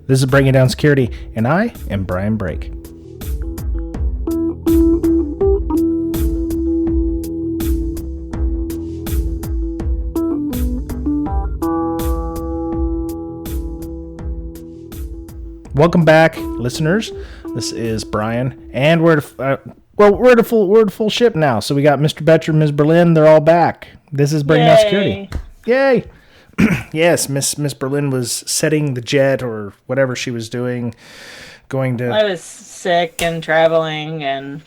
This is Breaking Down Security, and I am Brian Brake. Welcome back, listeners. This is Brian, and we're at a full ship now. So we got Mr. Boettcher and Ms. Berlin. They're all back. This is Breaking Down Security. Yay! Yes, Miss Berlin was setting the jet or whatever she was doing, going to. I was sick and traveling and.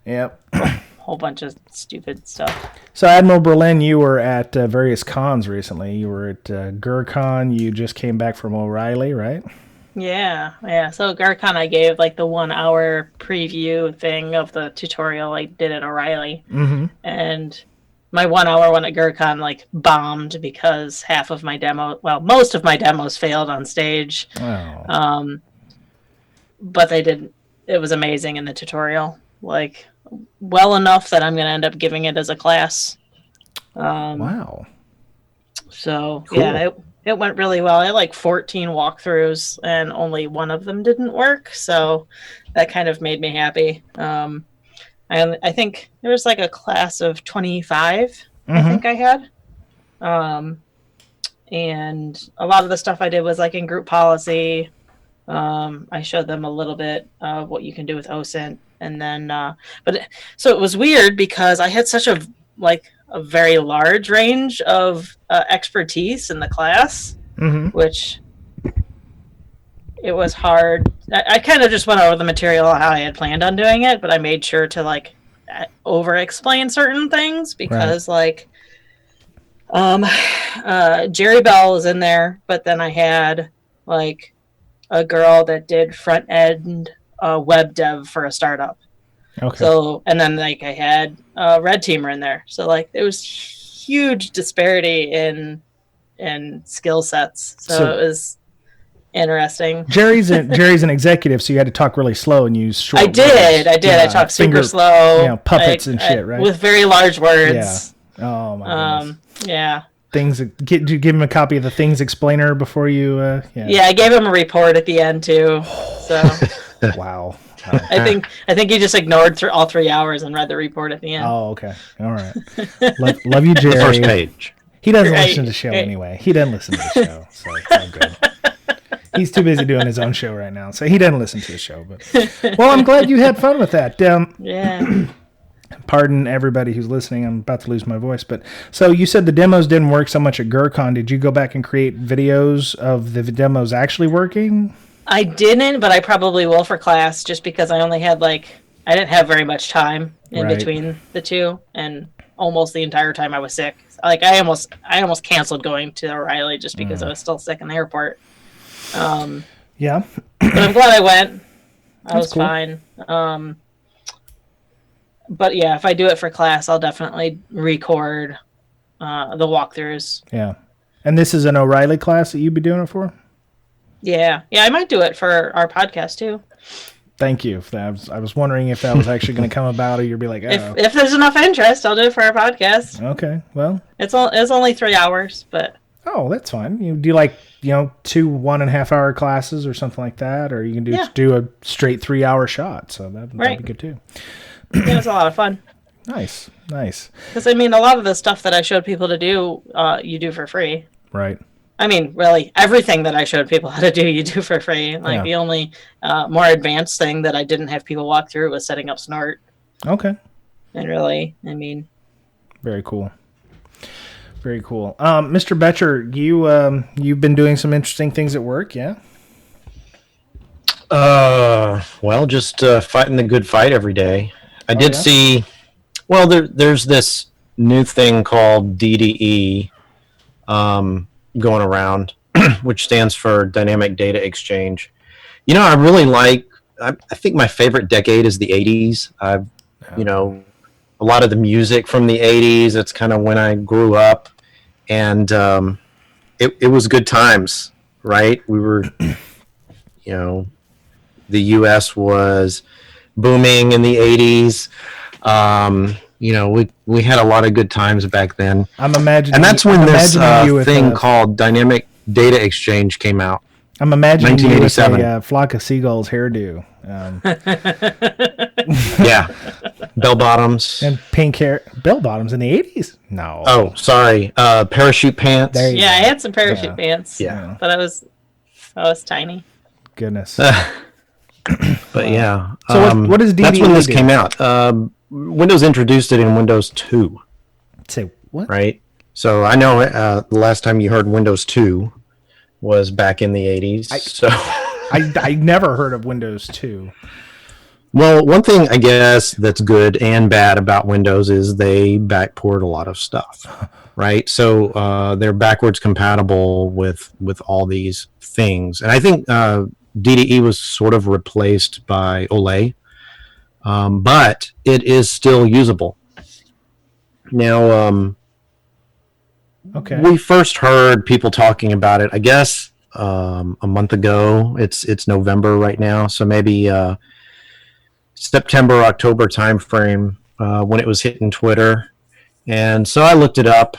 Yep. A whole bunch of stupid stuff. So, Admiral Berlin, you were at various cons recently. You were at GurCon. You just came back from Oreilly, right? Yeah. So GurCon, I gave like the 1 hour preview thing of the tutorial I did at Oreilly, and my 1 hour one at GurCon like bombed because most of my demos failed on stage. Oh. But they did. It was amazing in the tutorial, like well enough that I'm going to end up giving it as a class. Wow. So cool. Yeah. It went really well. I had like 14 walkthroughs, and only one of them didn't work. So that kind of made me happy. I think there was like a class of 25, I think I had. And a lot of the stuff I did was like in group policy. I showed them a little bit of what you can do with OSINT. And then, so it was weird because I had such a very large range of expertise in the class, which it was hard. I kind of just went over the material how I had planned on doing it, but I made sure to over explain certain things because Jerry Bell was in there, but then I had like a girl that did front end web dev for a startup. Okay. So, and then I had a red teamer in there. So there was huge disparity in skill sets. So it was interesting. Jerry's an executive, so you had to talk really slow and use short words. I talked super slow. Puppets and shit, right? With very large words. Yeah. Oh my goodness. Yeah. Did you give him a copy of the things explainer before you? Yeah, I gave him a report at the end too. So. Wow. I think he just ignored all 3 hours and read the report at the end. Oh, okay. All right. Love you, Jerry. The first page. He doesn't listen to the show anyway. He doesn't listen to the show, so it's all good. He's too busy doing his own show right now, so he doesn't listen to the show. But well, I'm glad you had fun with that. Yeah. Pardon everybody who's listening. I'm about to lose my voice. But so you said the demos didn't work so much at GurCon. Did you go back and create videos of the demos actually working? I didn't, but I probably will for class just because I only had I didn't have very much time in between the two, and almost the entire time I was sick. I almost canceled going to Oreilly just because I was still sick in the airport. Yeah. But I'm glad I went. I was cool. fine. But yeah, if I do it for class, I'll definitely record the walkthroughs. Yeah. And this is an Oreilly class that you'd be doing it for? Yeah, I might do it for our podcast too. Thank you. I was wondering if that was actually going to come about, or you'd be like, oh. If there's enough interest, I'll do it for our podcast. Okay, well. It's only 3 hours, but. Oh, that's fine. You do 2 1.5 hour classes or something like that, or you can do a straight 3 hour shot. So that'd be good too. Yeah, it's a lot of fun. Nice. Because a lot of the stuff that I showed people to do, you do for free. Right. Really, everything that I showed people how to do, you do for free. The only more advanced thing that I didn't have people walk through was setting up Snort. Okay. And really, Very cool. Very cool. Mr. Boettcher, you've been doing some interesting things at work, yeah? Well, just fighting the good fight every day. I did see, well, there's this new thing called DDE, going around, which stands for Dynamic Data Exchange. I really I think my favorite decade is the 80s. A lot of the music from the 80s, it's kind of when I grew up, and it was good times, right? We were, the U.S. was booming in the 80s. We had a lot of good times back then. I'm imagining, and that's when this thing called Dynamic Data Exchange came out. I'm imagining you with 1987. a flock of seagulls hairdo. Yeah. Bell bottoms. And pink hair. Bell bottoms in the 80s? No. Oh, sorry. Parachute pants. There you Yeah, I go. had some parachute pants. Yeah. But I was tiny. Goodness. But yeah. So what does DDE That's when this do? came out. Windows introduced it in Windows 2, Say what? right? So I know the last time you heard Windows 2 was back in the 80s. I never heard of Windows 2. Well, one thing I guess that's good and bad about Windows is they backport a lot of stuff, right? So they're backwards compatible with all these things. And I think DDE was sort of replaced by Oreilly, but it is still usable. Now, Okay. we first heard people talking about it, I guess, a month ago. It's November right now, so maybe September, October timeframe when it was hitting Twitter. And so I looked it up,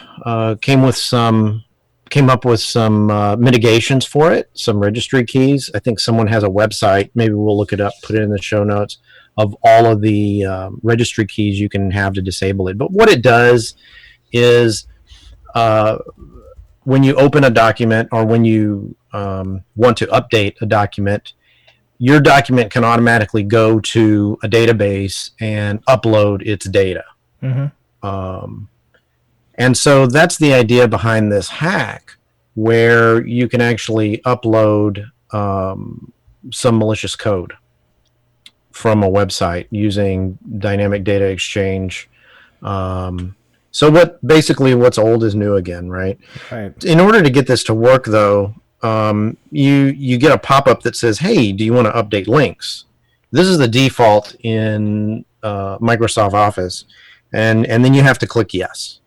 came up with some mitigations for it, some registry keys. I think someone has a website. Maybe we'll look it up, put it in the show notes, of all of the registry keys you can have to disable it. But what it does is when you open a document or when you want to update a document, your document can automatically go to a database and upload its data. Mm-hmm. And so that's the idea behind this hack, where you can actually upload some malicious code from a website using dynamic data exchange. So what's old is new again, right? Right. In order to get this to work, though, you get a pop-up that says, "Hey, do you want to update links?" This is the default in Microsoft Office, and then you have to click yes.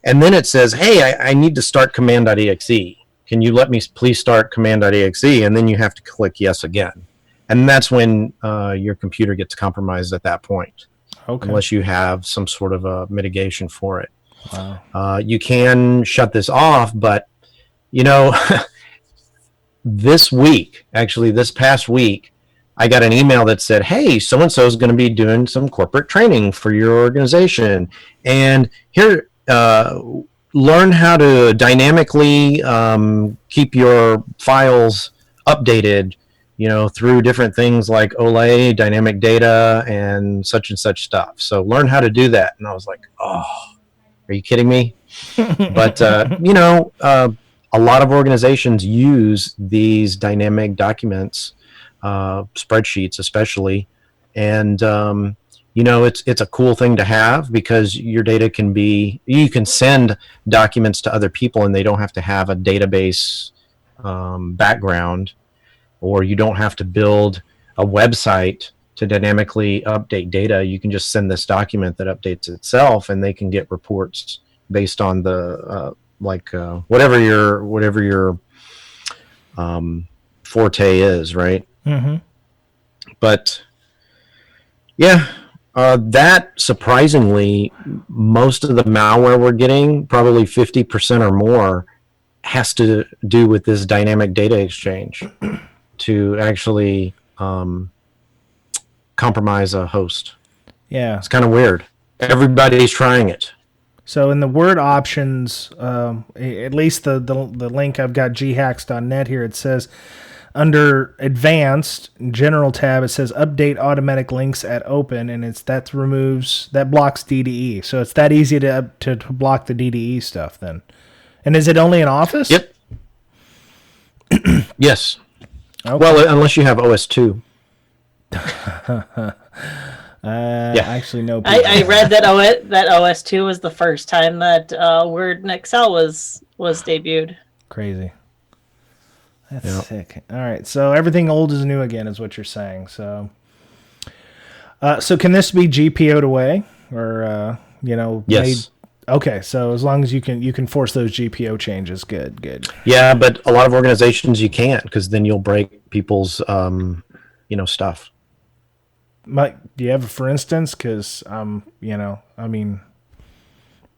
And then it says, "Hey, I need to start command.exe. Can you let me please start command.exe?" And then you have to click yes again. And that's when your computer gets compromised at that point. Okay. Unless you have some sort of a mitigation for it. Wow. You can shut this off, but this past week, I got an email that said, "Hey, so-and-so is going to be doing some corporate training for your organization. And here, learn how to dynamically keep your files updated, through different things like Oreilly, dynamic data, and such stuff. So learn how to do that." And I was like, "Oh, are you kidding me?" But, a lot of organizations use these dynamic documents, spreadsheets especially, and it's a cool thing to have because your data you can send documents to other people and they don't have to have a database background, or you don't have to build a website to dynamically update data. You can just send this document that updates itself, and they can get reports based on the whatever your forte is, right? Mm-hmm. But yeah, that surprisingly, most of the malware we're getting, probably 50% or more, has to do with this dynamic data exchange to actually compromise a host. Yeah. It's kind of weird. Everybody's trying it. So in the word options, at least the link I've got, ghacks.net here, it says under advanced general tab, it says update automatic links at open, and that blocks DDE. So it's that easy to block the DDE stuff then. And is it only in Office? Yep. Yes. Okay. Well, unless you have OS2. Actually, no. I read that OS2 was the first time that Word and Excel was debuted. Crazy. That's sick. All right, so everything old is new again, is what you're saying. So, so can this be GPO'd away, or Yes. Okay, so as long as you can force those GPO changes, good. Yeah, but a lot of organizations you can't, because then you'll break people's stuff. Mike, do you have a for instance? Because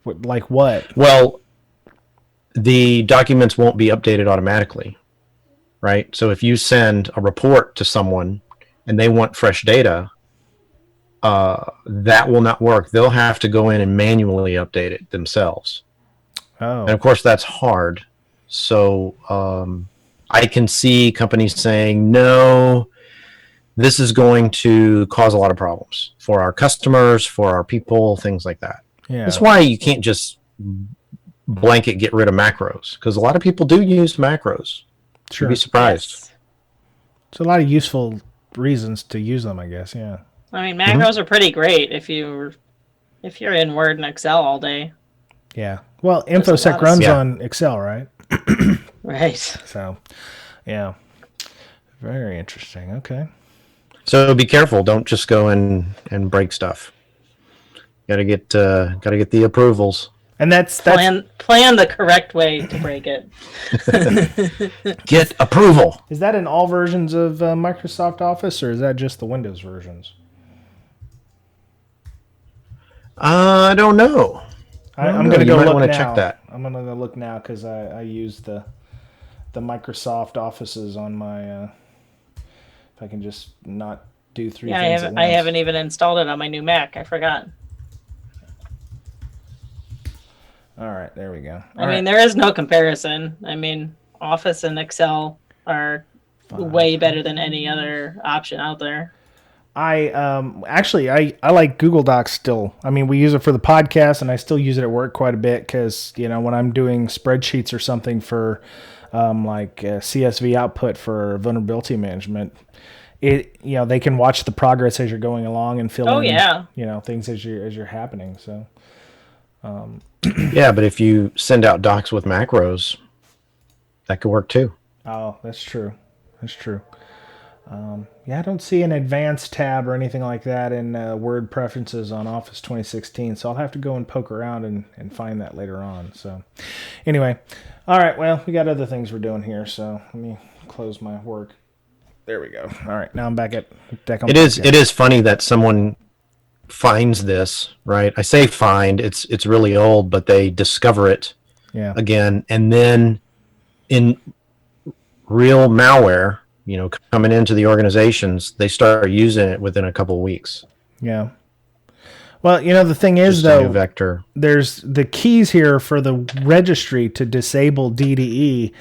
like what? Well, the documents won't be updated automatically. right? So if you send a report to someone and they want fresh data, that will not work. They'll have to go in and manually update it themselves. Oh. And of course, that's hard. So I can see companies saying, no, this is going to cause a lot of problems for our customers, for our people, things like that. Yeah. That's why you can't just blanket get rid of macros, because a lot of people do use macros. Sure. You'd be surprised. Yes. It's a lot of useful reasons to use them, I guess. Yeah. I mean, macros are pretty great if you're in Word and Excel all day. Yeah. Well, InfoSec runs on Excel, right? Right. So, yeah. Very interesting. Okay. So be careful. Don't just go in and break stuff. Gotta get the approvals. And that's plan the correct way to break it. Get approval. Is that in all versions of Microsoft Office, or is that just the Windows versions? I don't know. I'm going to go look now. Check that. I'm going to go look now because I use the Microsoft Offices on my. If I can just not do three things at once. I haven't even installed it on my new Mac. I forgot. All right, there we go. I mean, there is no comparison. I mean, Office and Excel are way better than any other option out there. I like Google Docs still. I mean, we use it for the podcast, and I still use it at work quite a bit because, when I'm doing spreadsheets or something for CSV output for vulnerability management, they can watch the progress as you're going along and fill in things as you're happening. So yeah, but if you send out docs with macros, that could work too. Oh, that's true. I don't see an advanced tab or anything like that in Word preferences on Office 2016, so I'll have to go and poke around and find that later on. So anyway, all right, well, we got other things we're doing here, so let me close my work. There we go. All right, now I'm back at deck. It is funny that someone finds this, right? I say find, it's really old, but they discover it again, and then in real malware, coming into the organizations, they start using it within a couple of weeks. Yeah. Well, the thing is, though, vector. There's the keys here for the registry to disable DDE.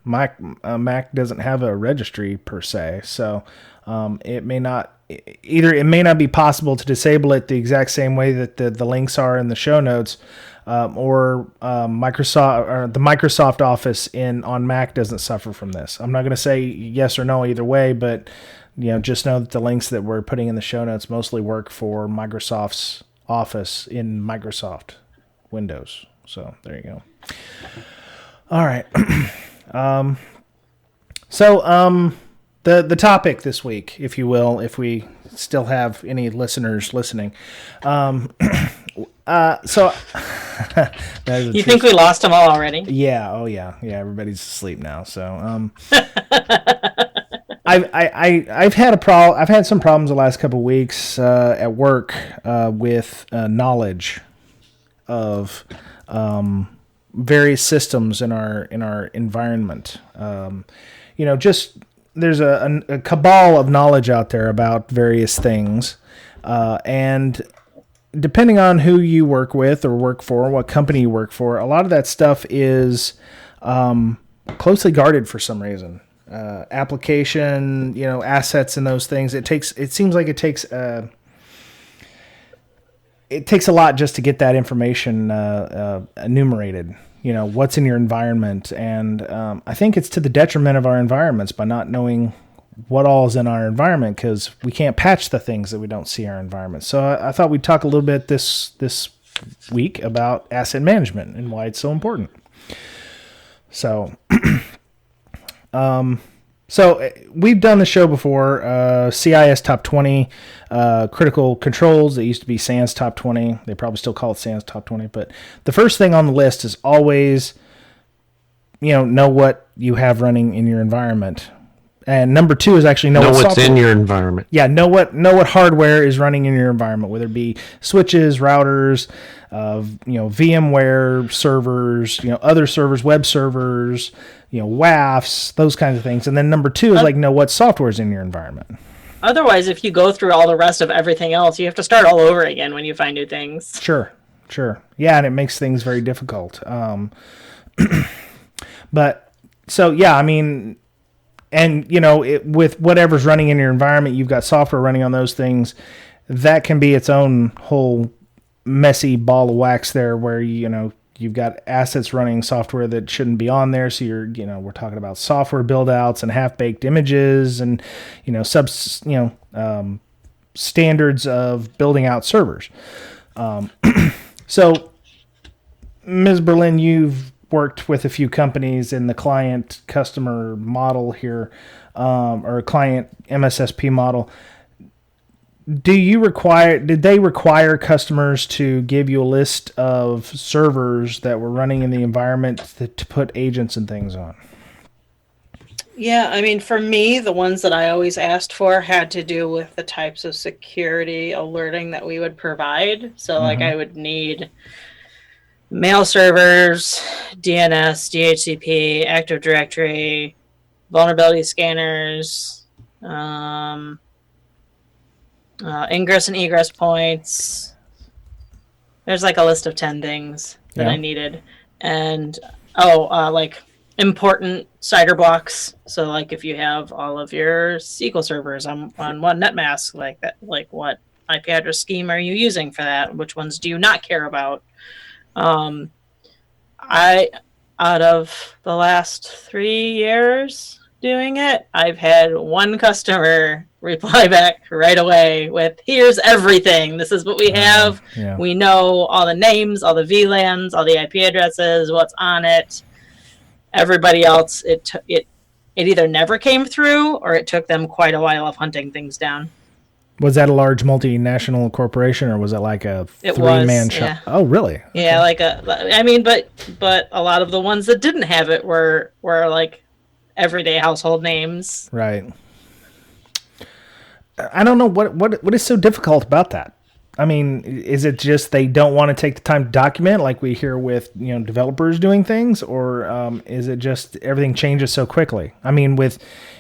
Mac doesn't have a registry per se, so it may not be possible to disable it the exact same way that the links are in the show notes. Or Microsoft or the Microsoft Office on Mac doesn't suffer from this. I'm not going to say yes or no either way, but just know that the links that we're putting in the show notes mostly work for Microsoft's Office in Microsoft Windows. So there you go. All right. The topic this week, if you will, if we still have any listeners listening. You think we lost them all already? Yeah. Oh, yeah. Yeah. Everybody's asleep now. So, I've had some problems the last couple of weeks at work with knowledge of various systems in our environment. There's a cabal of knowledge out there about various things, and depending on who you work with or work for, what company you work for, a lot of that stuff is closely guarded for some reason. Application, assets and those things. It seems like it takes a lot just to get that information enumerated. What's in your environment, and I think it's to the detriment of our environments by not knowing what all is in our environment, because we can't patch the things that we don't see in our environment. So I thought we'd talk a little bit this week about asset management and why it's so important. So, we've done the show before, CIS Top 20, Critical Controls. It used to be SANS Top 20. They probably still call it SANS Top 20. But the first thing on the list is always, know what you have running in your environment. And number 2 is actually know what's software. in your environment. Yeah, know what hardware is running in your environment, whether it be switches, routers, VMware servers, other servers, web servers, WAFs, those kinds of things. And then number 2 is know what software is in your environment. Otherwise, if you go through all the rest of everything else, you have to start all over again when you find new things. Sure. Yeah, and it makes things very difficult. But so yeah, I mean. And, with whatever's running in your environment, you've got software running on those things. That can be its own whole messy ball of wax there where, you've got assets running software that shouldn't be on there. So we're talking about software build outs and half-baked images and, standards of building out servers. So, Ms. Berlin, you've worked with a few companies in the client customer model here, or client MSSP model. Did they require customers to give you a list of servers that were running in the environment to put agents and things on? Yeah, I mean, for me, the ones that I always asked for had to do with the types of security alerting that we would provide. So I would need mail servers, DNS, DHCP, Active Directory, vulnerability scanners, ingress and egress points. There's a list of 10 things that I needed. And, important CIDR blocks. So, if you have all of your SQL servers on one netmask, what IP address scheme are you using for that? Which ones do you not care about? Out of the last 3 years doing it, I've had one customer reply back right away with, here's everything. This is what we have. Yeah. We know all the names, all the VLANs, all the IP addresses, what's on it. Everybody else, it either never came through or it took them quite a while of hunting things down. Was that a large multinational corporation, or was it like a 3-man shop? Yeah. Oh, really? Yeah, but a lot of the ones that didn't have it were everyday household names. Right. I don't know what is so difficult about that. I mean, is it just they don't want to take the time to document, like we hear with developers doing things, or is it just everything changes so quickly? I mean, with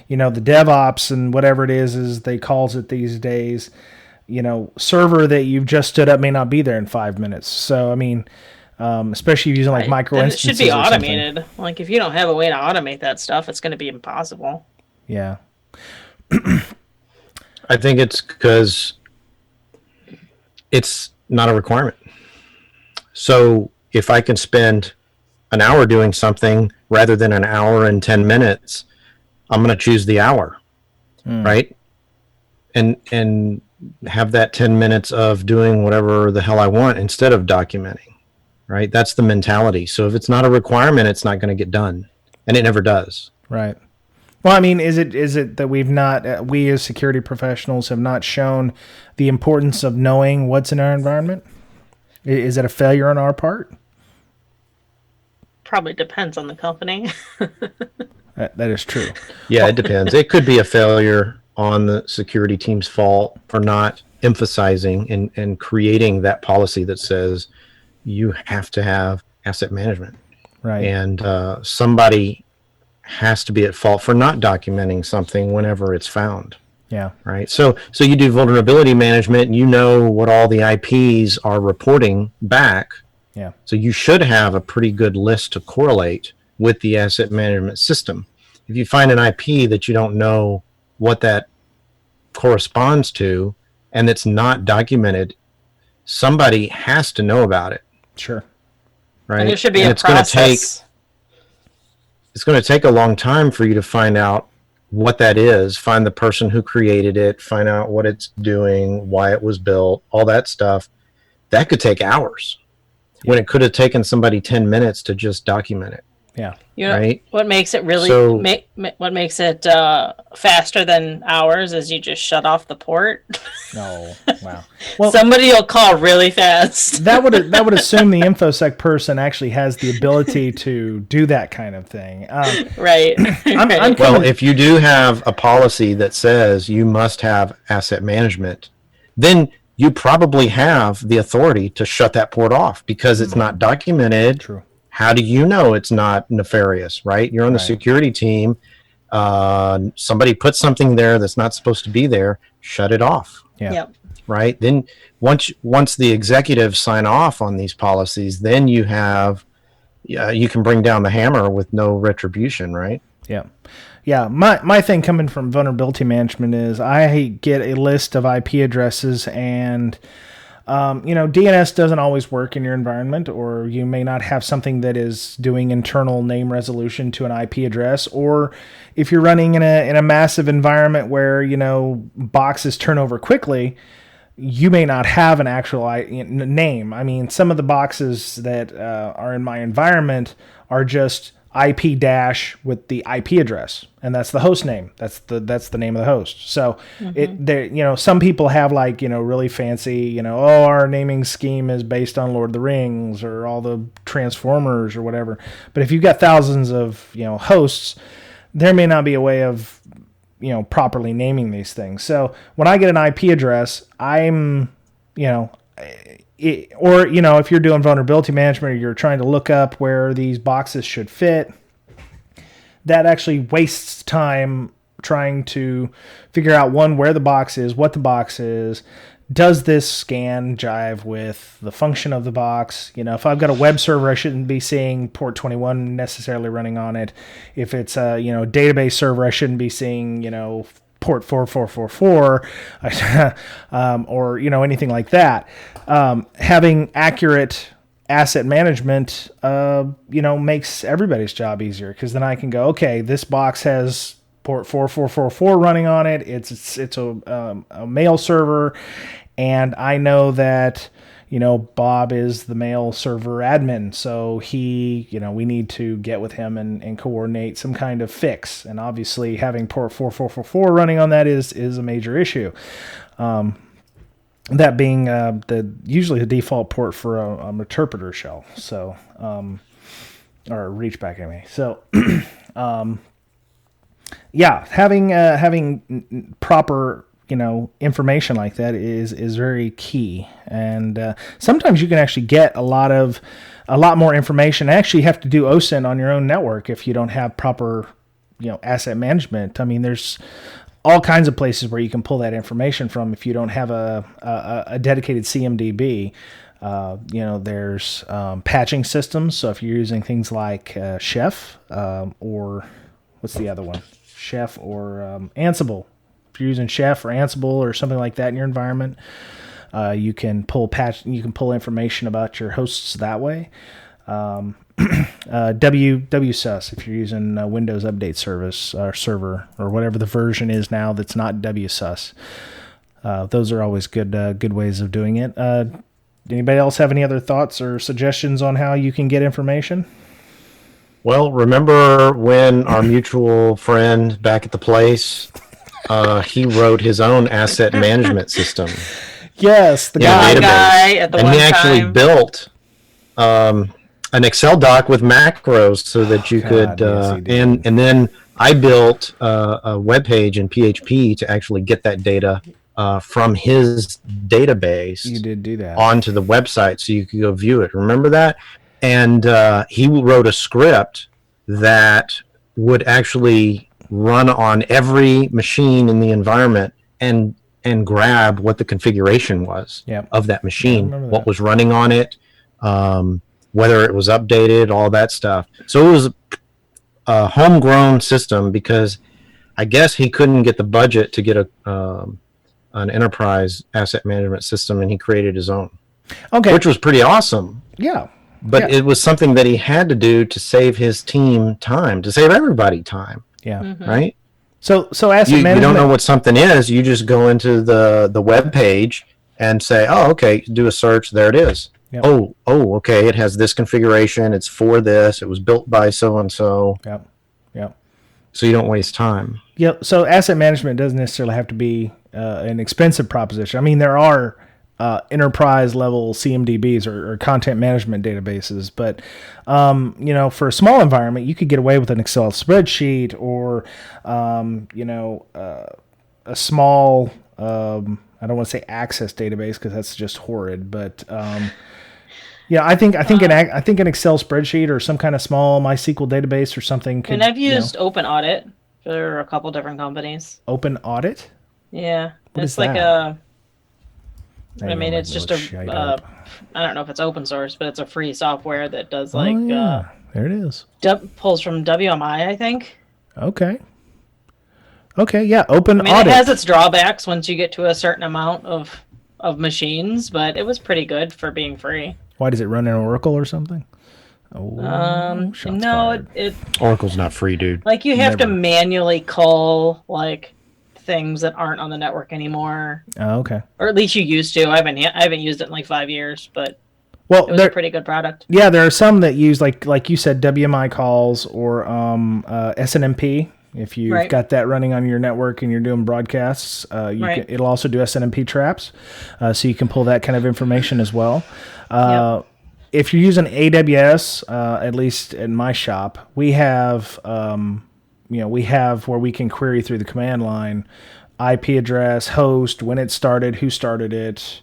the DevOps and whatever it is they calls it these days, server that you've just stood up may not be there in 5 minutes. So I mean, especially using micro instances. It should be automated. If you don't have a way to automate that stuff, it's going to be impossible. Yeah. I think it's because it's not a requirement. So if I can spend an hour doing something rather than an hour and 10 minutes, I'm going to choose the hour, right? And have that 10 minutes of doing whatever the hell I want instead of documenting, right? That's the mentality. So if it's not a requirement, it's not going to get done, and it never does. Right. Well, I mean, is it that we as security professionals have not shown the importance of knowing what's in our environment? Is it a failure on our part? Probably depends on the company. That is true. Yeah, it depends. It could be a failure on the security team's fault for not emphasizing and creating that policy that says you have to have asset management. Right. And somebody has to be at fault for not documenting something whenever it's found. Yeah. Right. So you do vulnerability management and you know what all the IPs are reporting back. Yeah. So you should have a pretty good list to correlate with the asset management system. If you find an IP that you don't know what that corresponds to and it's not documented, somebody has to know about it. Sure. Right. And there should be a process. It's going to take a long time for you to find out what that is, find the person who created it, find out what it's doing, why it was built, all that stuff. That could take hours when it could have taken somebody 10 minutes to just document it. Yeah. Right. What makes it really what makes it faster than ours is you just shut off the port. Oh, wow. Well, somebody will call really fast. that would assume the InfoSec person actually has the ability to do that kind of thing. Right. Well, if you do have a policy that says you must have asset management, then you probably have the authority to shut that port off because it's not documented. True. How do you know it's not nefarious, right? You're on the security team. Somebody put something there that's not supposed to be there. Shut it off. Yeah. Yep. Right. Then once the executives sign off on these policies, then you can bring down the hammer with no retribution, right? Yeah. Yeah. My thing coming from vulnerability management is I get a list of IP addresses and DNS doesn't always work in your environment, or you may not have something that is doing internal name resolution to an IP address, or if you're running in a massive environment where, boxes turn over quickly, you may not have an actual name. I mean, some of the boxes that are in my environment are just IP dash with the IP address, and that's the host name. That's the name of the host. So some people have really fancy, our naming scheme is based on Lord of the Rings or all the Transformers or whatever. But if you've got thousands of or there may not be a way of properly naming these things. So when I get an IP address, I'm if you're doing vulnerability management or you're trying to look up where these boxes should fit, that actually wastes time trying to figure out, one, where the box is, what the box is. Does this scan jive with the function of the box? If I've got a web server, I shouldn't be seeing port 21 necessarily running on it. If it's a database server, I shouldn't be seeing port 4444 or anything like that. Having accurate asset management makes everybody's job easier, because then I can go, okay, this box has port 4444 running on it. It's a mail server, and I know that Bob is the mail server admin, so he, we need to get with him and coordinate some kind of fix. And obviously having port 4444 running on that is a major issue. That being usually the default port for a interpreter shell, so or a reachback anyway. So having proper information like that is very key. And sometimes you can actually get a lot more information. Actually, you have to do OSINT on your own network if you don't have proper asset management. I mean, there's all kinds of places where you can pull that information from if you don't have a dedicated CMDB. There's patching systems. So if you're using things like Chef or what's the other one? Chef or Ansible. If you're using Chef or Ansible or something like that in your environment, you can pull information about your hosts that way. WSUS if you're using Windows Update Service or server or whatever the version is now that's not WSUS. Those are always good ways of doing it. Anybody else have any other thoughts or suggestions on how you can get information? Well, remember when our mutual friend back at the place, he wrote his own asset management system. Yes, the guy at the and he actually built an Excel doc with macros so that you could, and then I built a web page in PHP to actually get that data from his database. You did do that onto the website so you could go view it. Remember that? And he wrote a script that would actually run on every machine in the environment and grab what the configuration was of that machine, what was running on it, whether it was updated, all that stuff. So it was a homegrown system because I guess he couldn't get the budget to get an enterprise asset management system, and he created his own. Okay, which was pretty awesome. Yeah. But it was something that he had to do to save his team time, to save everybody time. Yeah. Mm-hmm. Right? So asset management... You don't know what something is, you just go into the web page and say, oh, okay, do a search, there it is. Yep. Okay, it has this configuration. It's for this. It was built by so and so. Yep. Yep. So you don't waste time. Yep. So asset management doesn't necessarily have to be an expensive proposition. I mean, there are enterprise level CMDBs or content management databases, but for a small environment, you could get away with an Excel spreadsheet or a small I don't want to say access database because that's just horrid, but I think an Excel spreadsheet or some kind of small MySQL database or something. And I've used Open Audit for a couple different companies. Open Audit? Yeah, it's like that? It's just I don't know if it's open source, but it's a free software that does there it is. Pulls from WMI, I think. Okay, yeah, Open Audit. It has its drawbacks once you get to a certain amount of machines, but it was pretty good for being free. Why does it run in Oracle or something? No, Oracle's not free, dude. Like you have to manually call things that aren't on the network anymore. Oh, okay. Or at least you used to. I haven't used it in like 5 years, but it was a pretty good product. Yeah, there are some that use like you said WMI calls or SNMP. If you've got that running on your network and you're doing broadcasts, it'll also do SNMP traps, so you can pull that kind of information as well. If you're using AWS, at least in my shop, we have where we can query through the command line, IP address, host, when it started, who started it,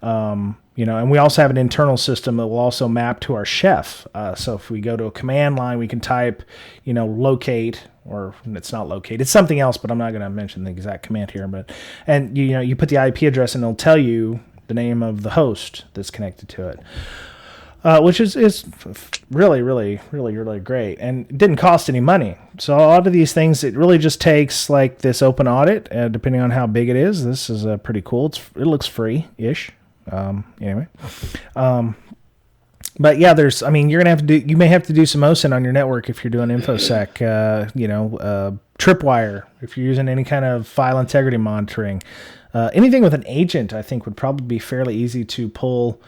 and we also have an internal system that will also map to our chef. So if we go to a command line, we can type, locate, or it's not locate, it's something else, but I'm not going to mention the exact command here. And you put the IP address and it'll tell you the name of the host that's connected to it. Which is really, really, really, really great. And it didn't cost any money. So a lot of these things, it really just takes like this Open Audit, depending on how big it is. This is pretty cool. It looks free-ish. Anyway. But yeah, you're going to you may have to do some OSINT on your network if you're doing InfoSec, Tripwire, if you're using any kind of file integrity monitoring. Anything with an agent, I think, would probably be fairly easy to pull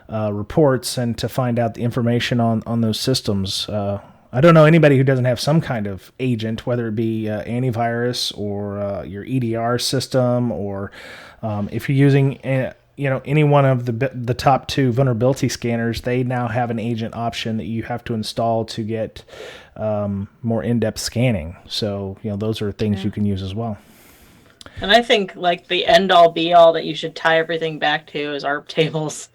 reports and to find out the information on those systems. I don't know anybody who doesn't have some kind of agent, whether it be antivirus or your EDR system, or if you're using any one of the top 2 vulnerability scanners, they now have an agent option that you have to install to get more in-depth scanning. So those are things you can use as well. And I think the end-all be-all that you should tie everything back to is ARP tables.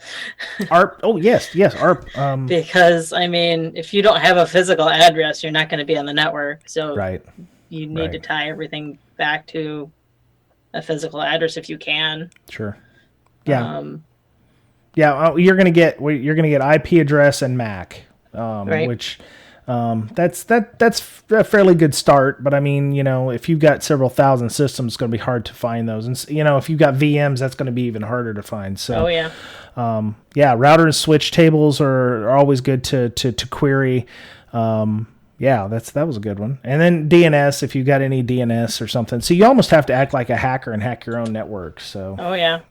ARP, oh yes, ARP. Because if you don't have a physical address, you're not going to be on the network. So you need to tie everything back to a physical address if you can. Sure. Yeah. You're going to get IP address and MAC, which. That's a fairly good start, but if you've got several thousand systems, it's going to be hard to find those. And if you've got VMs, that's going to be even harder to find. So, router and switch tables are always good to query. That was a good one. And then DNS, if you've got any DNS or something. So you almost have to act like a hacker and hack your own network. So.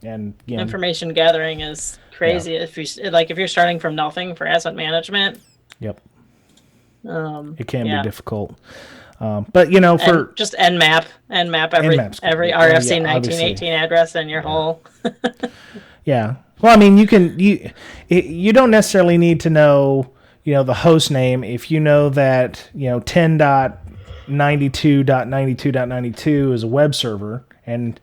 And information gathering is crazy. If you're starting from nothing for asset management. Yep. It can be difficult, but for just Nmap every RFC 1918 address in your whole. Yeah, well, you don't necessarily need to know the host name if you know that 10.92.92.92 is a web server, and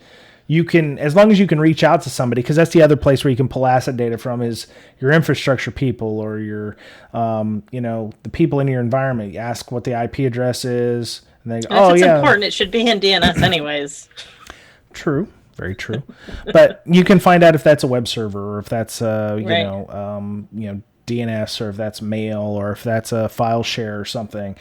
you can, as long as you can reach out to somebody, because that's the other place where you can pull asset data from is your infrastructure people or your, the people in your environment. You ask what the IP address is, and they go, it's important. It should be in DNS anyways. True. Very true. But you can find out if that's a web server or if that's, DNS or if that's mail or if that's a file share or something,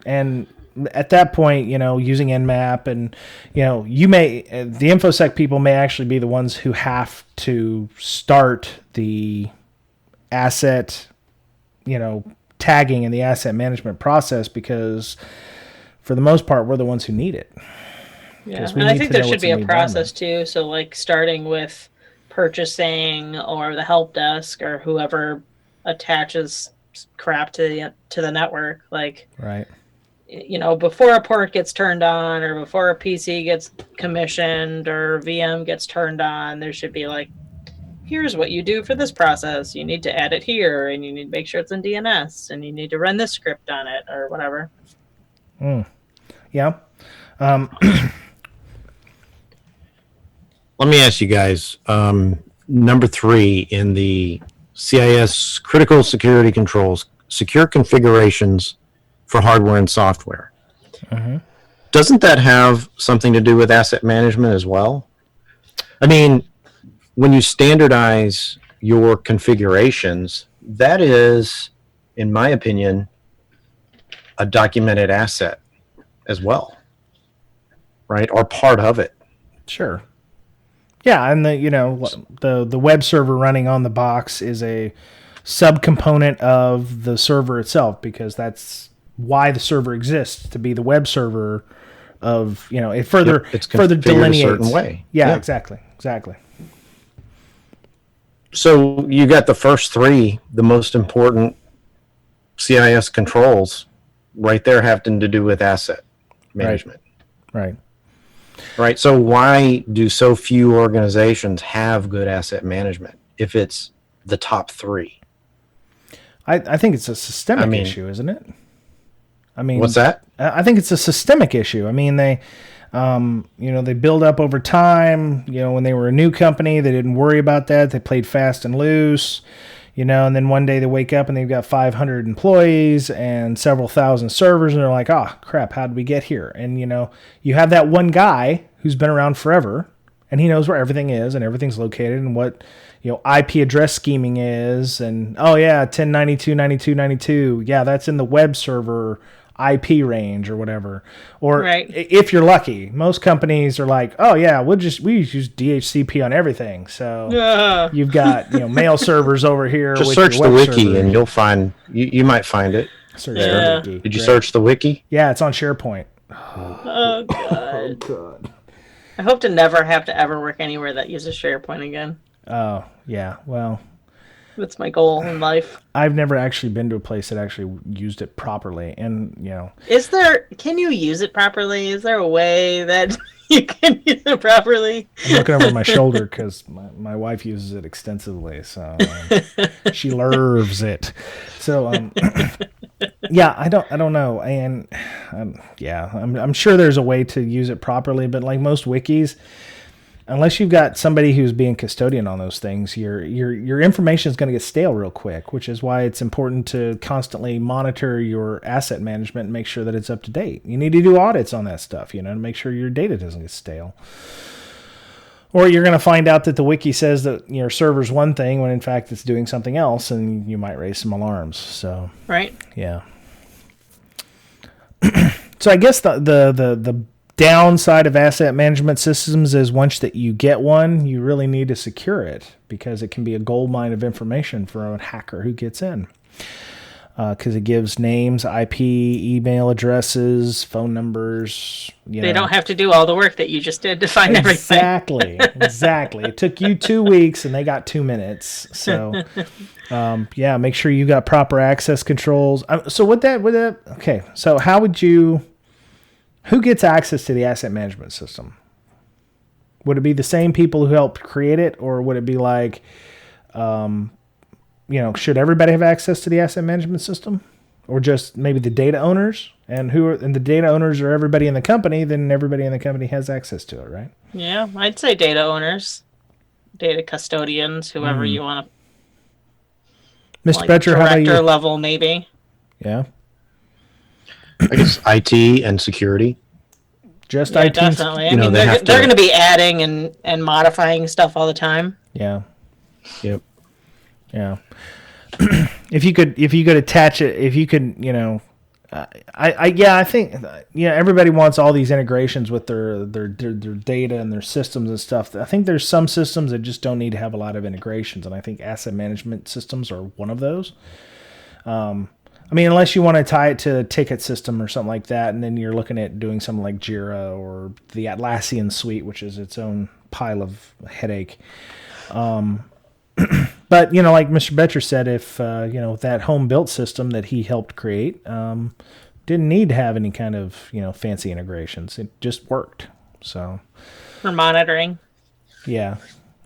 and at that point, using Nmap and, you may, the InfoSec people may actually be the ones who have to start the asset, tagging and the asset management process, because for the most part, we're the ones who need it. Yeah, and I think there should be a process too. So starting with purchasing or the help desk or whoever attaches crap to the network. Like, right. Before a port gets turned on or before a PC gets commissioned or VM gets turned on, there should be like, here's what you do for this process. You need to add it here, and you need to make sure it's in DNS, and you need to run this script on it or whatever. Yeah. Let me ask you guys, number 3 in the CIS critical security controls, secure configurations for hardware and software. Mm-hmm. Doesn't that have something to do with asset management as well? I mean, when you standardize your configurations, that is, in my opinion, a documented asset as well, right? Or part of it. Sure. Yeah, and the web server running on the box is a subcomponent of the server itself, because that's why the server exists, to be the web server of, it further It's further delineates a certain way. Yeah, exactly. So you got the first 3, the most important CIS controls right there having to do with asset management. Right. Right. So why do so few organizations have good asset management if it's the top 3? I think it's a systemic issue, isn't it? I mean, what's that? I think it's a systemic issue. I mean, they build up over time. When they were a new company, they didn't worry about that. They played fast and loose, and then one day they wake up and they've got 500 employees and several thousand servers, and they're like, oh, crap, how did we get here? And, you have that one guy who's been around forever, and he knows where everything is and everything's located and what, IP address scheming is. And, oh, yeah, 1092.92.92. Yeah, that's in the web server IP range or whatever. Or if you're lucky, most companies are like, oh yeah, we use DHCP on everything. So you've got mail servers over here. Just with search your the web wiki server. and you'll find you might find it. Search the wiki. Did you search the wiki? Yeah, it's on SharePoint. Oh god. I hope to never have to ever work anywhere that uses SharePoint again. Oh yeah, well. That's my goal in life. I've never actually been to a place that actually used it properly, and can you use it properly? Is there a way that you can use it properly? I'm looking over my shoulder because my wife uses it extensively, so she loves it. So yeah, I don't know, and I'm sure there's a way to use it properly, but like most wikis, unless you've got somebody who's being custodian on those things, your information is going to get stale real quick, which is why it's important to constantly monitor your asset management and make sure that it's up to date. You need to do audits on that stuff, to make sure your data doesn't get stale. Or you're going to find out that the wiki says that your server's one thing when in fact it's doing something else, and you might raise some alarms. So right. Yeah. So I guess the downside of asset management systems is once that you get one, you really need to secure it, because it can be a goldmine of information for a hacker who gets in. Because it gives names, IP, email addresses, phone numbers. They don't have to do all the work that you just did to find everything. Exactly. It took you 2 weeks and they got 2 minutes. So, make sure you got proper access controls. So okay. So how would you? Who gets access to the asset management system? Would it be the same people who helped create it, or would it be like, should everybody have access to the asset management system, or just maybe the data owners? And the data owners are everybody in the company. Then everybody in the company has access to it, right? Yeah, I'd say data owners, data custodians, whoever you want to. Mr. Boettcher, how about you? Director level, maybe. Yeah. I guess IT and security. Just yeah, IT. Definitely. I mean, they're going to be adding and modifying stuff all the time. Yeah. Yep. Yeah. If you could attach it, I think everybody wants all these integrations with their data and their systems and stuff. I think there's some systems that just don't need to have a lot of integrations, and I think asset management systems are one of those. Unless you want to tie it to a ticket system or something like that, and then you're looking at doing something like Jira or the Atlassian suite, which is its own pile of headache. But, like Mr. Boettcher said, if, that home built system that he helped create didn't need to have any kind of, fancy integrations. It just worked. So For monitoring. Yeah.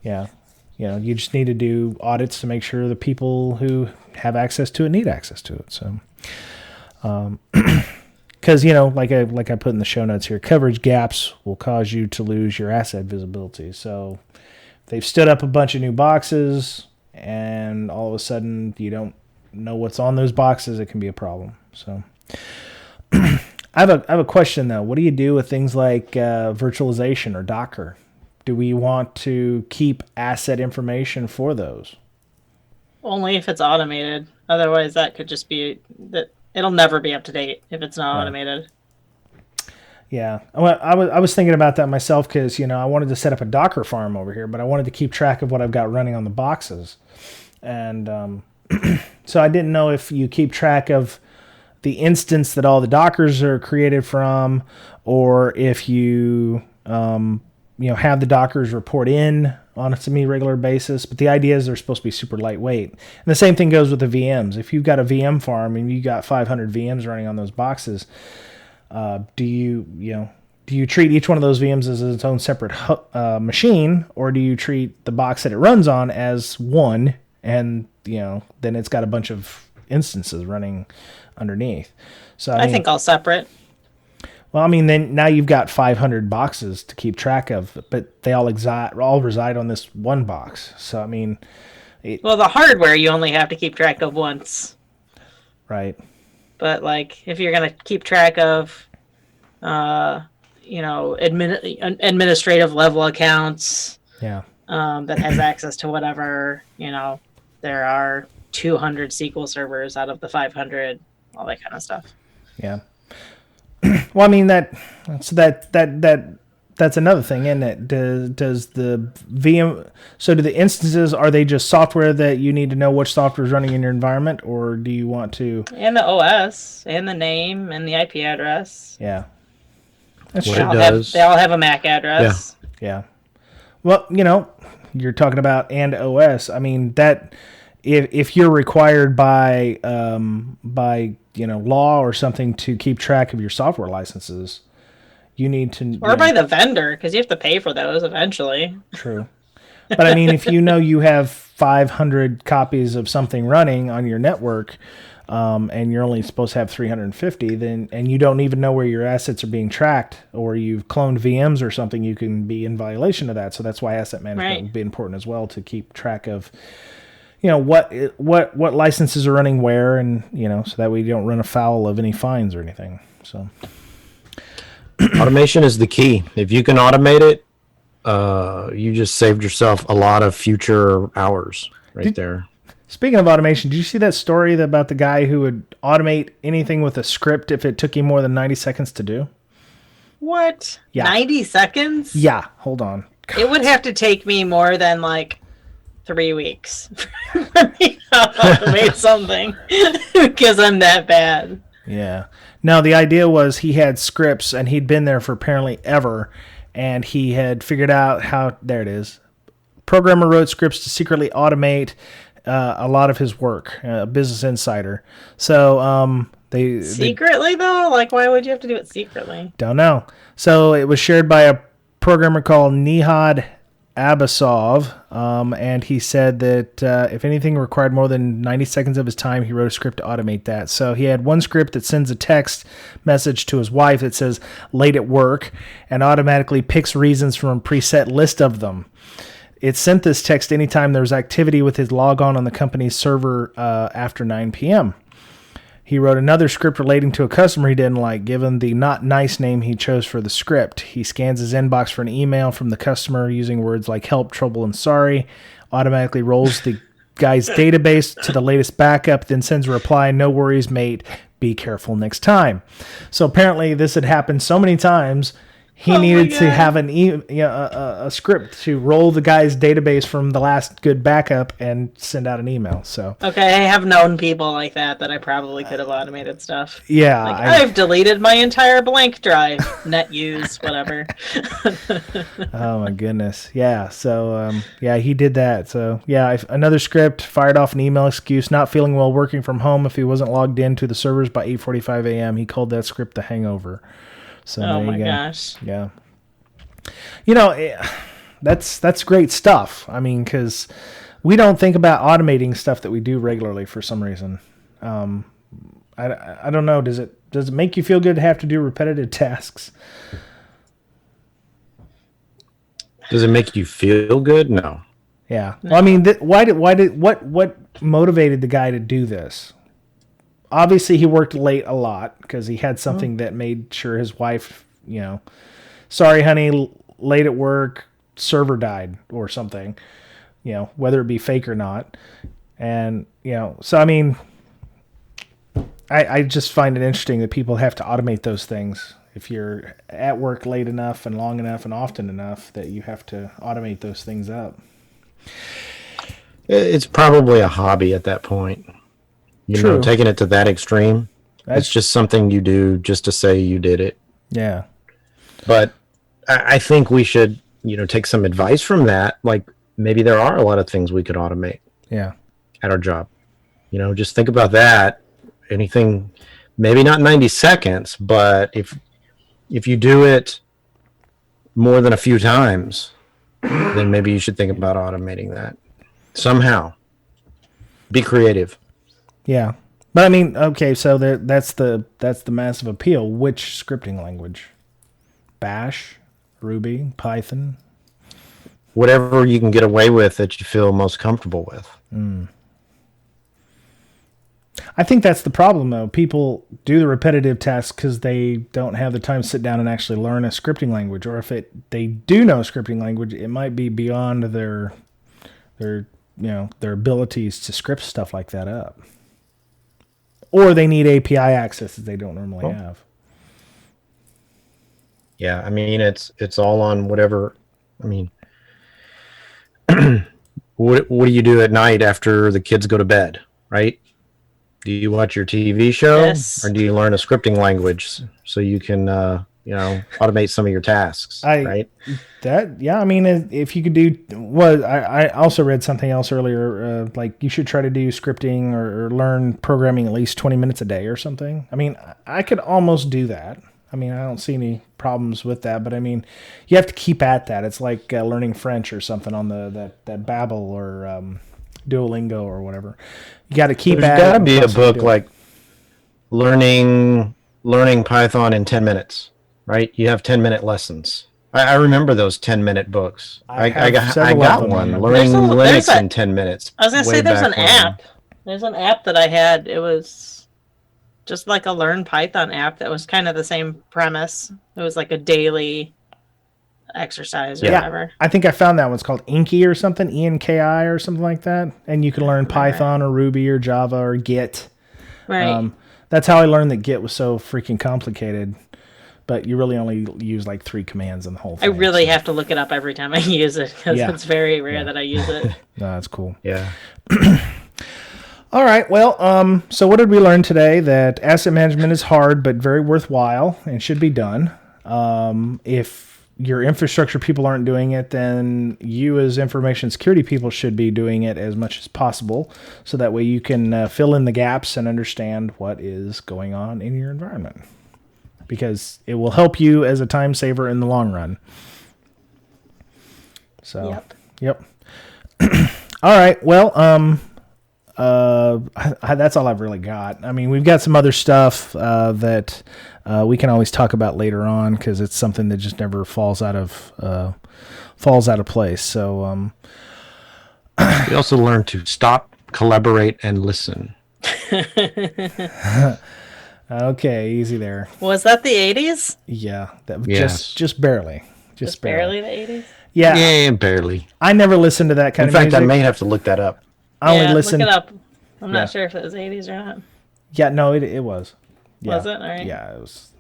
You just need to do audits to make sure the people who have access to it need access to it. So, because, like I put in the show notes here, coverage gaps will cause you to lose your asset visibility. So they've stood up a bunch of new boxes, and all of a sudden you don't know what's on those boxes. It can be a problem. So I have a question though. What do you do with things like virtualization or Docker? Do we want to keep asset information for those? Only if it's automated. Otherwise, that could just be that it'll never be up to date if it's not automated. Yeah, I was thinking about that myself because I wanted to set up a Docker farm over here, but I wanted to keep track of what I've got running on the boxes, and so I didn't know if you keep track of the instance that all the Dockers are created from, or if you have the Dockers report in on a semi-regular basis. But the idea is they're supposed to be super lightweight. And the same thing goes with the VMs. If you've got a VM farm and you got 500 VMs running on those boxes, do you treat each one of those VMs as its own separate machine, or do you treat the box that it runs on as one, and then it's got a bunch of instances running underneath? So I think all separate. Well, then now you've got 500 boxes to keep track of, but they all reside on this one box. So the hardware you only have to keep track of once, right? But if you're gonna keep track of, administrative level accounts, that has access to whatever, there are 200 SQL servers out of the 500, all that kind of stuff. Yeah. Well, that's another thing, isn't it? Does the VM, so do the instances, are they just software that you need to know which software is running in your environment, or do you want to? And the OS, and the name, and the IP address. Yeah. That's what true. it does. They all have a MAC address. Yeah. Well, you're talking about and OS. That if you're required by law or something to keep track of your software licenses, you need to, or by the vendor, because you have to pay for those eventually. True. But if you have 500 copies of something running on your network, and you're only supposed to have 350, and you don't even know where your assets are being tracked, or you've cloned VMs or something, you can be in violation of that. So that's why asset management would be important as well, to keep track of what licenses are running where, and so that way you don't run afoul of any fines or anything. So automation is the key. If you can automate it, you just saved yourself a lot of future hours there. Speaking of automation, did you see that story about the guy who would automate anything with a script if it took him more than 90 seconds to do? What? Yeah. 90 seconds? Yeah, hold on. God. It would have to take me more than 3 weeks for me to automate something because I'm that bad. Yeah. No, the idea was he had scripts, and he'd been there for apparently ever, and he had figured out how. There it is. Programmer wrote scripts to secretly automate a lot of his work. Business Insider. So they secretly though, why would you have to do it secretly? Don't know. So it was shared by a programmer called Nihad Abasov, and he said that if anything required more than 90 seconds of his time, he wrote a script to automate that. So he had one script that sends a text message to his wife that says late at work, and automatically picks reasons from a preset list of them. It sent this text anytime there was activity with his logon on the company's server after 9 p.m. He wrote another script relating to a customer he didn't like, given the not nice name he chose for the script. He scans his inbox for an email from the customer using words like help, trouble, and sorry, automatically rolls the guy's database to the latest backup, then sends a reply, no worries, mate, be careful next time. So apparently this had happened so many times, he needed to have a script to roll the guy's database from the last good backup and send out an email. So okay, I have known people like that I probably could have automated stuff. Yeah, like, I've deleted my entire blank drive, net use, whatever. Oh my goodness, yeah. So he did that. So another script fired off an email excuse, not feeling well working from home. If he wasn't logged into the servers by 8:45 a.m., he called that script the hangover. So oh my gosh. Yeah. That's great stuff. I mean, because we don't think about automating stuff that we do regularly for some reason. I don't know. Does it make you feel good to have to do repetitive tasks? Does it make you feel good? No. Yeah. No. Well, I mean, what motivated the guy to do this? Obviously, he worked late a lot because he had something that made sure his wife, sorry, honey, late at work, server died or something, whether it be fake or not. And, so I mean, I just find it interesting that people have to automate those things. If you're at work late enough and long enough and often enough that you have to automate those things up. It's probably a hobby at that point. Taking it to that extreme. It's just something you do just to say you did it. Yeah. But I think we should, take some advice from that. Like maybe there are a lot of things we could automate. Yeah. At our job. Just think about that. Anything, maybe not 90 seconds, but if you do it more than a few times, then maybe you should think about automating that somehow. Be creative. Yeah. But I mean, okay, so that's the massive appeal. Which scripting language? Bash, Ruby, Python? Whatever you can get away with that you feel most comfortable with. I think that's the problem, though. People do the repetitive tasks because they don't have the time to sit down and actually learn a scripting language. Or if they do know a scripting language, it might be beyond their abilities to script stuff like that up. Or they need API access that they don't normally have. Yeah, I mean, it's all on whatever. I mean, what do you do at night after the kids go to bed, right? Do you watch your TV show? Yes. Or do you learn a scripting language so you can, automate some of your tasks, right? I mean, if you could do I also read something else earlier, like you should try to do scripting or learn programming at least 20 minutes a day or something. I mean, I could almost do that. I mean, I don't see any problems with that, but I mean, you have to keep at that. It's like learning French or something on that Babbel or Duolingo or whatever. You got to keep at it. There's got to be a book like learning Python in 10 minutes, right? You have 10-minute lessons. I remember those 10-minute books. I got one. Learning Linux in 10 minutes. I was going to say there's an app. There's an app that I had. It was just like a Learn Python app that was kind of the same premise. It was like a daily exercise or whatever. I think I found that one's called Inky or something, ENKI or something like that. And you can learn Python or Ruby or Java or Git. Right. That's how I learned that Git was so freaking complicated. But you really only use like 3 commands in the whole thing. I really have to look it up every time I use it because it's very rare that I use it. No, that's cool. Yeah. All right. Well, so what did we learn today? That asset management is hard but very worthwhile and should be done. If your infrastructure people aren't doing it, then you as information security people should be doing it as much as possible. So that way you can fill in the gaps and understand what is going on in your environment. Because it will help you as a time saver in the long run. So, yep. All right. Well, that's all I've really got. I mean, we've got some other stuff that we can always talk about later on because it's something that just never falls out of place. So, we also learn to stop, collaborate, and listen. Okay, easy there. Was that the 80s? Yeah, just barely. Just barely the 80s? Yeah, barely. I never listened to that kind of music. In fact, I may have to look that up. I only listened. Look it up. I'm not sure if it was 80s or not. Yeah, no, it was. Yeah. Was it? All right. Yeah, it was.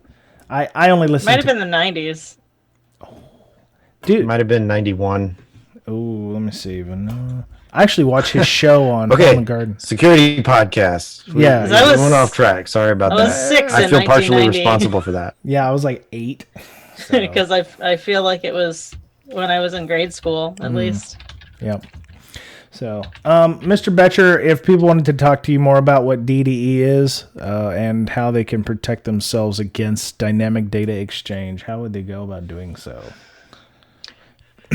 I only listened. Might have been the 90s. Dude. It might have been 91. Oh, let me see. I actually watched his show on Home and Garden. Security podcast. Yeah. We went off track. Sorry about that. I was 6 I in feel partially 1990. responsible for that. Yeah, I was like 8. So. Because I feel like it was when I was in grade school, at least. Yep. So, Mr. Boettcher, if people wanted to talk to you more about what DDE is and how they can protect themselves against dynamic data exchange, how would they go about doing so?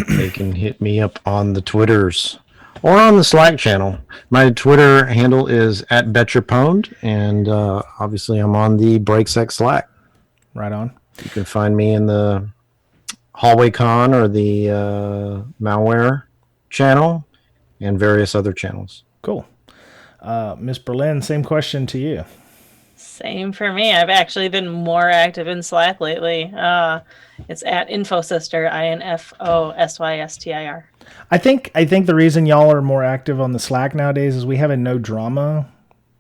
They can hit me up on the Twitters or on the Slack channel. My Twitter handle is @BoettcherPwned, and obviously I'm on the BreakSec Slack. Right on. You can find me in the Hallway Con or the Malware channel and various other channels. Cool. Miss Berlin, same question to you. Same for me. I've actually been more active in Slack lately. It's @InfoSyster, INFOSYSTIR. I think the reason y'all are more active on the Slack nowadays is we have a no drama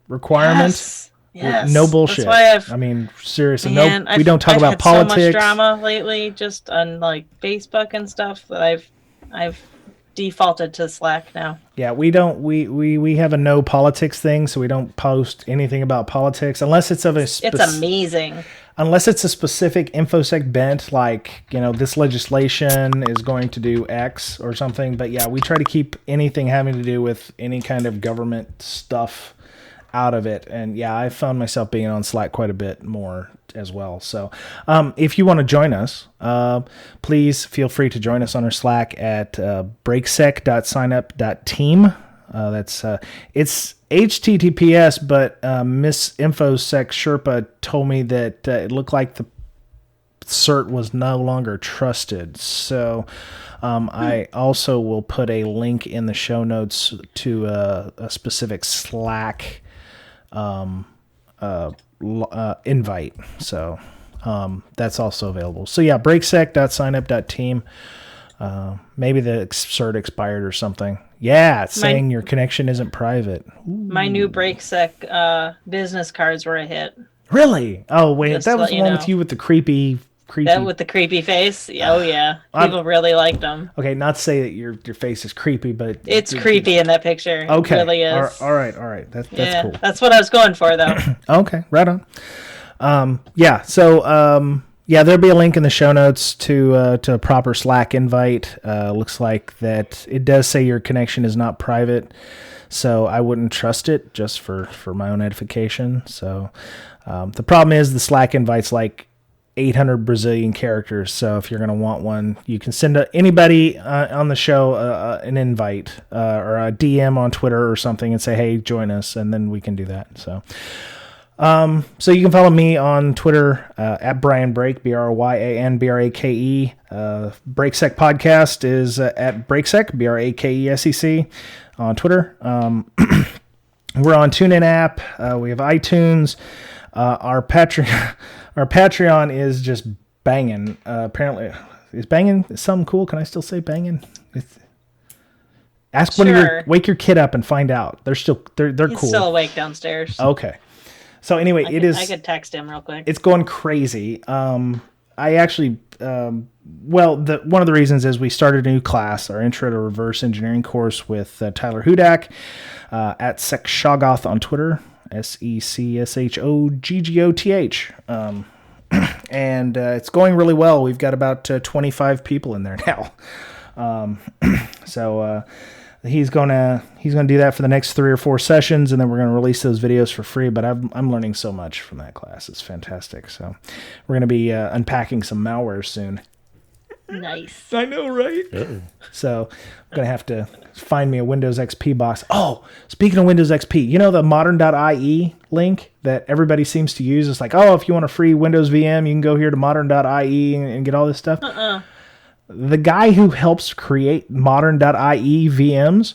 requirement. Yes. No bullshit. That's why I mean, seriously, man, we don't talk I've about had politics. so much drama lately, just on like Facebook and stuff, that I've defaulted to Slack now. Yeah, we don't. We have a no politics thing, so we don't post anything about politics unless it's of a. It's amazing. Unless it's a specific InfoSec bent, like this legislation is going to do X or something. But yeah, we try to keep anything having to do with any kind of government stuff out of it. And yeah, I found myself being on Slack quite a bit more as well. So if you want to join us, please feel free to join us on our Slack at breaksec.signup.team. It's HTTPS, but Miss InfoSec Sherpa told me that it looked like the cert was no longer trusted. So I also will put a link in the show notes to a specific Slack invite. So that's also available. So yeah, breaksec.signup.team. Maybe the cert expired or something. Yeah, it's saying your connection isn't private. Ooh. My new BreakSec business cards were a hit. Really? Oh wait, Just that was the one with you with the creepy. That with the creepy face. Oh yeah, people really liked them. Okay, not to say that your face is creepy, but it's creepy in that picture. Okay, it really is. All right. That's cool. That's what I was going for, though. Okay, right on. Yeah. So there'll be a link in the show notes to a proper Slack invite. Looks like that it does say your connection is not private, so I wouldn't trust it just for my own edification. So the problem is the Slack invite's like 800 Brazilian characters. So if you're going to want one, you can send anybody on the show an invite or a DM on Twitter or something and say, hey, join us. And then we can do that. So you can follow me on Twitter at Brian Brake, BryanBrake. BreakSec Podcast is at BreakSec, BrakesEC on Twitter. We're on TuneIn app. We have iTunes. Our Patreon is just banging. Apparently, is banging something cool? Can I still say banging? Ask wake your kid up and find out. They're He's cool. still awake downstairs. Okay. So anyway, I could text him real quick. It's going crazy. I actually, one of the reasons is we started a new class, our Intro to Reverse Engineering course with Tyler Hudak at SecShoggoth on Twitter. SecShoggoth. And it's going really well. We've got about 25 people in there now. So he's gonna do that for the next 3 or 4 sessions, and then we're gonna release those videos for free. But I'm learning so much from that class. It's fantastic. So we're gonna be unpacking some malware soon. Nice. I know, right? Uh-oh. So I'm going to have to find me a Windows XP box. Oh, speaking of Windows XP, the modern.ie link that everybody seems to use? It's like, oh, if you want a free Windows VM, you can go here to modern.ie and get all this stuff. The guy who helps create modern.ie VMs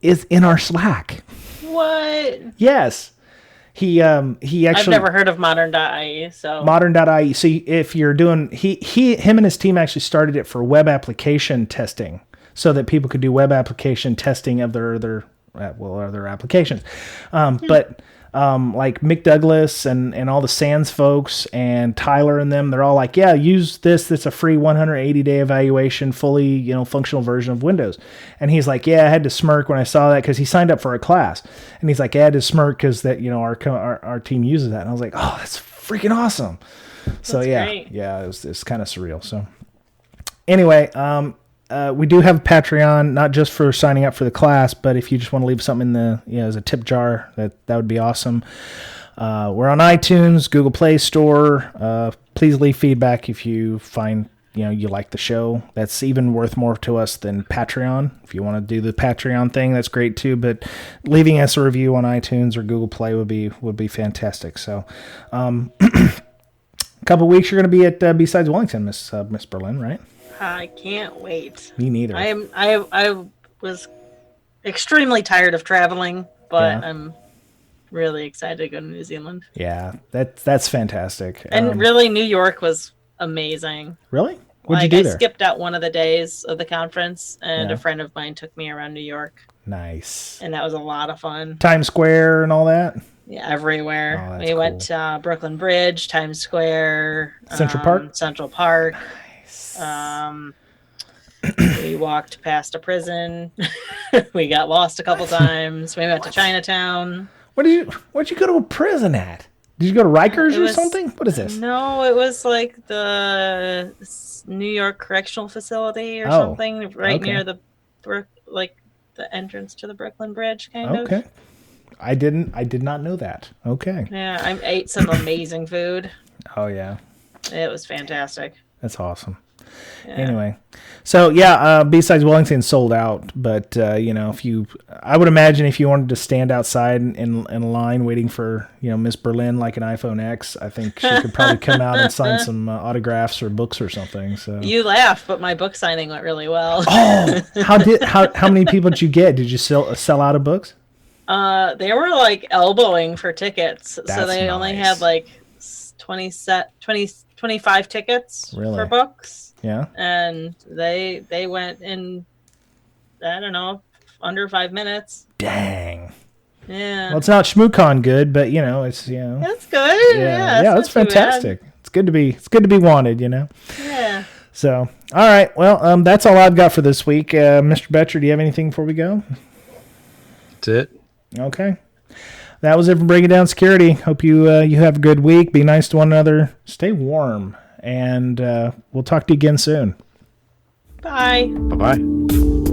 is in our Slack. What? Yes. He actually. I've never heard of modern.ie. So modern.ie. So if you're doing, him and his team actually started it for web application testing, so that people could do web application testing of their other applications. But like Mick Douglas and all the Sands folks and Tyler and them, they're all like, yeah, use this. It's a free 180-day evaluation, fully, functional version of Windows. And he's like, yeah, I had to smirk when I saw that because he signed up for a class. And he's like, I had to smirk because that, our team uses that. And I was like, oh, that's freaking awesome. So great. It's kind of surreal. So anyway, we do have a Patreon, not just for signing up for the class, but if you just want to leave something in the as a tip jar, that would be awesome. We're on iTunes, Google Play Store. Please leave feedback if you find you like the show. That's even worth more to us than Patreon. If you want to do the Patreon thing, that's great too. But leaving us a review on iTunes or Google Play would be fantastic. So. A couple weeks you're going to be at B-Sides Wellington, Miss Berlin, right? I can't wait. Me neither. I was extremely tired of traveling, but I'm really excited to go to New Zealand. Yeah, that's fantastic. And really, New York was amazing. Really? What'd you do there? I skipped out one of the days of the conference, and a friend of mine took me around New York. Nice. And that was a lot of fun. Times Square and all that? Yeah, everywhere. Oh, we went to Brooklyn Bridge, Times Square, Central Park. Central Park. Nice. We walked past a prison. We got lost a couple times. We went to Chinatown. Where'd you go to a prison at? Did you go to Rikers or something? What is this? No, it was like the New York Correctional Facility or something, right near the entrance to the Brooklyn Bridge, kind of. Okay. I did not know that. Okay. Yeah, I ate some amazing food. Oh yeah. It was fantastic. That's awesome. Yeah. Anyway, so B-Sides Wellington sold out, but I would imagine if you wanted to stand outside in a line waiting for Miss Berlin like an iPhone X, I think she could probably come out and sign some autographs or books or something. So you laugh, but my book signing went really well. Oh, how many people did you get? Did you sell out of books? They were like elbowing for tickets, That's so they only had like 25 tickets for books. Yeah. And they went in, I don't know, under 5 minutes. Dang. Yeah. Well, it's not ShmooCon good, but it's That's good. Yeah, it's fantastic. It's good to be wanted, Yeah. So, all right. Well, that's all I've got for this week. Mr. Boettcher, do you have anything before we go? That's it. Okay. That was it from Breaking Down Security. Hope you have a good week. Be nice to one another. Stay warm. And we'll talk to you again soon. Bye. Bye-bye.